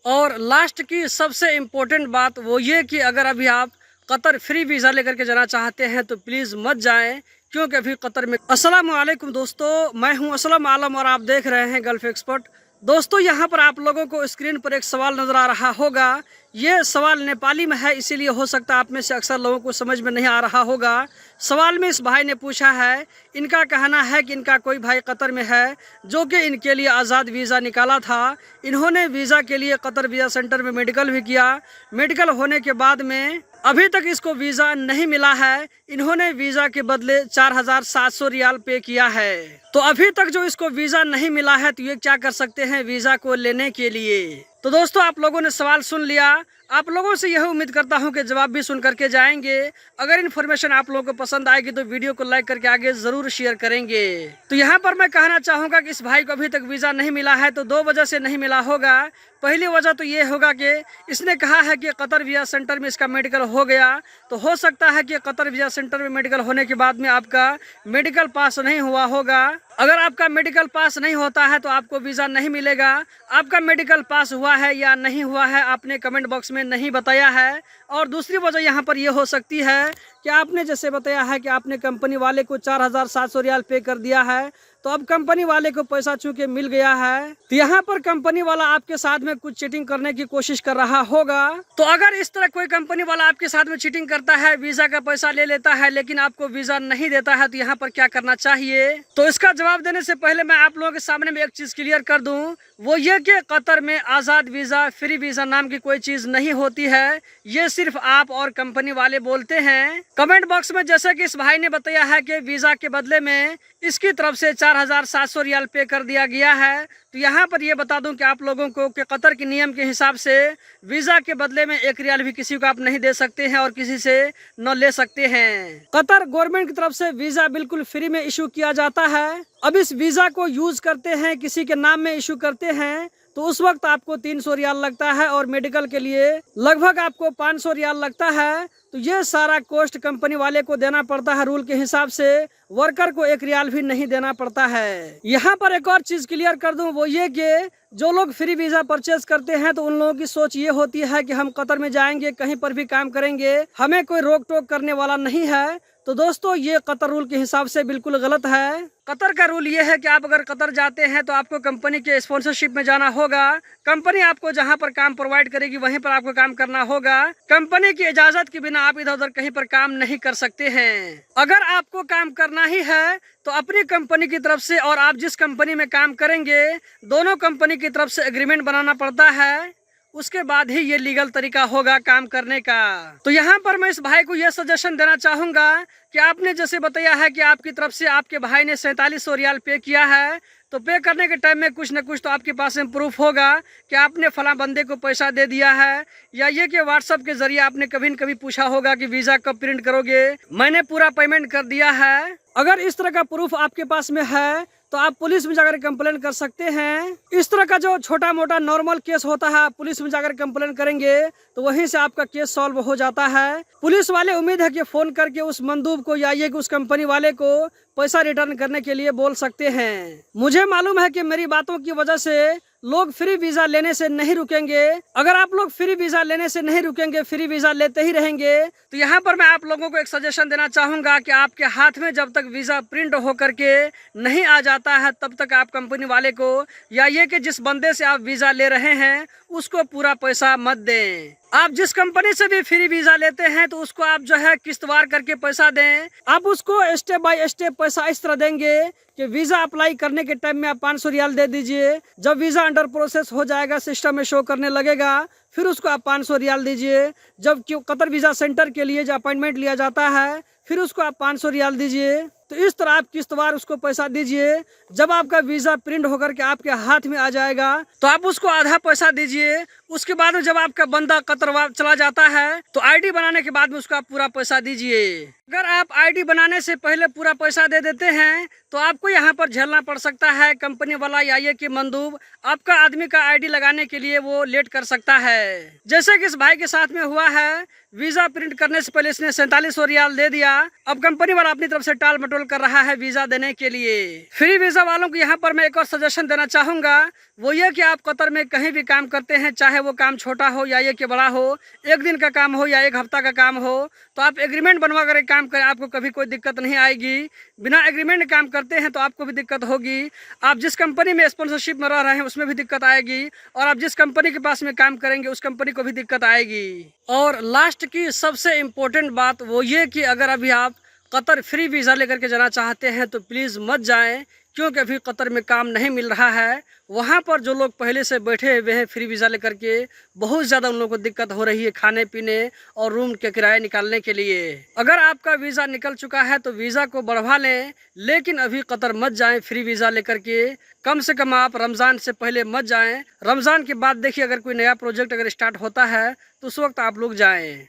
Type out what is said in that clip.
और लास्ट की सबसे इम्पोर्टेंट बात वो ये कि अगर अभी आप कतर फ्री वीज़ा लेकर के जाना चाहते हैं तो प्लीज़ मत जाएं, क्योंकि अभी कतर में। अस्सलाम वालेकुम दोस्तों, मैं हूं असलम आलम और आप देख रहे हैं गल्फ एक्सपर्ट। दोस्तों, यहां पर आप लोगों को स्क्रीन पर एक सवाल नज़र आ रहा होगा। ये सवाल नेपाली में है, इसीलिए हो सकता है आप में से अक्सर लोगों को समझ में नहीं आ रहा होगा। सवाल में इस भाई ने पूछा है, इनका कहना है कि इनका कोई भाई कतर में है जो कि इनके लिए आज़ाद वीज़ा निकाला था। इन्होंने वीज़ा के लिए कतर वीज़ा सेंटर में मेडिकल भी किया। मेडिकल होने के बाद में अभी तक इसको वीज़ा नहीं मिला है। इन्होंने वीज़ा के बदले 4700 रियाल पे किया है। तो अभी तक जो इसको वीज़ा नहीं मिला है तो ये क्या कर सकते हैं वीज़ा को लेने के लिए। तो दोस्तों, आप लोगों ने सवाल सुन लिया। आप लोगों से यह उम्मीद करता हूं कि जवाब भी सुन करके जाएंगे। अगर इन्फॉर्मेशन आप लोगों को पसंद आएगी तो वीडियो को लाइक करके आगे जरूर शेयर करेंगे। तो यहाँ पर मैं कहना चाहूँगा कि इस भाई को अभी तक वीज़ा नहीं मिला है तो दो वजह से नहीं मिला होगा। पहली वजह तो ये होगा कि इसने कहा है कि कतर वीज़ा सेंटर में इसका मेडिकल हो गया। तो हो सकता है कि कतर वीज़ा सेंटर में मेडिकल होने के बाद में आपका मेडिकल पास नहीं हुआ होगा। अगर आपका मेडिकल पास नहीं होता है तो आपको वीज़ा नहीं मिलेगा। आपका मेडिकल पास हुआ है या नहीं हुआ है आपने कमेंट बॉक्स में नहीं बताया है। और दूसरी वजह यहाँ पर यह हो सकती है कि आपने जैसे बताया है कि आपने कंपनी वाले को 4700 रियाल पे कर दिया है, तो अब कंपनी वाले को पैसा चूंकि मिल गया है तो यहाँ पर कंपनी वाला आपके साथ में कुछ चीटिंग करने की कोशिश कर रहा होगा। तो अगर इस तरह कोई कंपनी वाला आपके साथ में चीटिंग करता है, वीज़ा का पैसा ले लेता है लेकिन आपको वीज़ा नहीं देता है, तो यहाँ पर क्या करना चाहिए। तो इसका जवाब देने से पहले मैं आप लोगों के सामने में एक चीज़ क्लियर कर दूं, वो ये कि कतर में आज़ाद वीज़ा फ्री वीज़ा नाम की कोई चीज़ नहीं होती है। ये सिर्फ आप और कंपनी वाले बोलते हैं। कमेंट बॉक्स में जैसे कि इस भाई ने बताया है कि वीज़ा के बदले में इसकी तरफ से 4700 रियाल पे कर दिया गया है। तो यहाँ पर ये बता दूं कि आप लोगों को कि कतर के नियम के हिसाब से वीज़ा के बदले में 1 रियाल भी किसी को आप नहीं दे सकते हैं और किसी से न ले सकते हैं। कतर गवर्नमेंट की तरफ से वीज़ा बिल्कुल फ्री में इशू किया जाता है। अब इस वीज़ा को यूज करते हैं, किसी के नाम में इशू करते हैं तो उस वक्त आपको 300 रियाल लगता है और मेडिकल के लिए लगभग आपको 500 रियाल लगता है। तो ये सारा कॉस्ट कंपनी वाले को देना पड़ता है। रूल के हिसाब से वर्कर को 1 रियाल भी नहीं देना पड़ता है। यहाँ पर एक और चीज क्लियर कर दूं, वो ये कि जो लोग फ्री वीजा परचेज करते हैं तो उन लोगों की सोच ये होती है कि हम कतर में जाएंगे, कहीं पर भी काम करेंगे, हमें कोई रोक टोक करने वाला नहीं है। तो दोस्तों, ये कतर रूल के हिसाब से बिल्कुल गलत है। कतर का रूल ये है कि आप अगर कतर जाते हैं तो आपको कंपनी के स्पॉन्सरशिप में जाना होगा। कंपनी आपको जहां पर काम प्रोवाइड करेगी वहीं पर आपको काम करना होगा। कंपनी की इजाजत के बिना आप इधर उधर कहीं पर काम नहीं कर सकते हैं। अगर आपको काम करना ही है तो अपनी कंपनी की तरफ से और आप जिस कंपनी में काम करेंगे दोनों कंपनी की तरफ से एग्रीमेंट बनाना पड़ता है। उसके बाद ही ये लीगल तरीका होगा काम करने का। तो यहाँ पर मैं इस भाई को यह सजेशन देना चाहूँगा कि आपने जैसे बताया है कि आपकी तरफ से आपके भाई ने 4700 रियाल पे किया है, तो पे करने के टाइम में कुछ न कुछ तो आपके पास में प्रूफ होगा कि आपने फला बंदे को पैसा दे दिया है, या ये कि व्हाट्सएप के जरिए आपने कभी न कभी पूछा होगा कि वीज़ा कब प्रिंट करोगे, मैंने पूरा पेमेंट कर दिया है। अगर इस तरह का प्रूफ आपके पास में है तो आप पुलिस में जाकर कंप्लेन कर सकते हैं। इस तरह का जो छोटा मोटा नॉर्मल केस होता है आप पुलिस में जाकर कंप्लेन करेंगे तो वहीं से आपका केस सॉल्व हो जाता है। पुलिस वाले उम्मीद है कि फोन करके उस मंदूब को या ये कि उस कंपनी वाले को पैसा रिटर्न करने के लिए बोल सकते हैं। मुझे मालूम है कि मेरी बातों की वजह से लोग फ्री वीजा लेने से नहीं रुकेंगे। अगर आप लोग फ्री वीजा लेने से नहीं रुकेंगे, फ्री वीजा लेते ही रहेंगे, तो यहाँ पर मैं आप लोगों को एक सजेशन देना चाहूँगा कि आपके हाथ में जब तक वीजा प्रिंट होकर के नहीं आ जाता है तब तक आप कंपनी वाले को या ये कि जिस बंदे से आप वीजा ले रहे हैं उसको पूरा पैसा मत दें। आप जिस कंपनी से भी फ्री वीजा लेते हैं तो उसको आप जो है किस्तवार करके पैसा दें। आप उसको स्टेप बाय स्टेप पैसा इस तरह देंगे कि वीजा अप्लाई करने के टाइम में आप 500 रियाल दे दीजिए। जब वीजा अंडर प्रोसेस हो जाएगा, सिस्टम में शो करने लगेगा, फिर उसको आप 500 रियाल दीजिए। जब कतर वीजा सेंटर के लिए जो अपॉइंटमेंट लिया जाता है फिर उसको आप 500 रियाल दीजिए। तो इस तरह आप किस्तवार उसको पैसा दीजिए। जब आपका वीजा प्रिंट होकर के आपके हाथ में आ जाएगा तो आप उसको आधा पैसा दीजिए। उसके बाद में जब आपका बंदा कतर चला जाता है तो आईडी बनाने के बाद में उसको आप पूरा पैसा दीजिए। अगर आप आईडी बनाने से पहले पूरा पैसा दे देते हैं तो आपको यहाँ पर झेलना पड़ सकता है। कंपनी वाला या ये कि मंदूब आपका आदमी का आईडी लगाने के लिए वो लेट कर सकता है। जैसे कि इस भाई के साथ में हुआ है, वीजा प्रिंट करने से पहले इसने 4700 रियाल दे दिया। अब कंपनी वाला अपनी तरफ से टाल मटोल कर रहा है वीजा देने के लिए। फ्री वीजा वालों को यहाँ पर मैं एक और सजेशन देना चाहूंगा, वो ये कि आप कतर में कहीं भी काम करते हैं, चाहे वो काम छोटा हो या ये कि बड़ा हो, एक दिन का काम हो या एक हफ्ता का काम हो, तो आप एग्रीमेंट बनवा कर काम करें, आपको कभी कोई दिक्कत नहीं आएगी। बिना एग्रीमेंट काम करते हैं तो आपको भी दिक्कत होगी। आप जिस कंपनी में स्पॉन्सरशिप में रह रहे हैं उसमें भी दिक्कत आएगी, और आप जिस कंपनी के पास में काम करेंगे उस कंपनी को भी दिक्कत आएगी। और लास्ट की सबसे इम्पोर्टेंट बात वो ये कि अगर अभी आप कतर फ्री वीज़ा लेकर के जाना चाहते हैं तो प्लीज़ मत जाएं, क्योंकि अभी कतर में काम नहीं मिल रहा है। वहाँ पर जो लोग पहले से बैठे हुए हैं फ्री वीज़ा लेकर के, बहुत ज़्यादा उन लोगों को दिक्कत हो रही है खाने पीने और रूम के किराए निकालने के लिए। अगर आपका वीज़ा निकल चुका है तो वीज़ा को बढ़वा लें, लेकिन अभी कतर मत जाएं फ्री वीज़ा लेकर के। कम से कम आप रमज़ान से पहले मत जाएं। रमज़ान के बाद देखिए अगर कोई नया प्रोजेक्ट अगर स्टार्ट होता है तो उस वक्त आप लोग जाएं।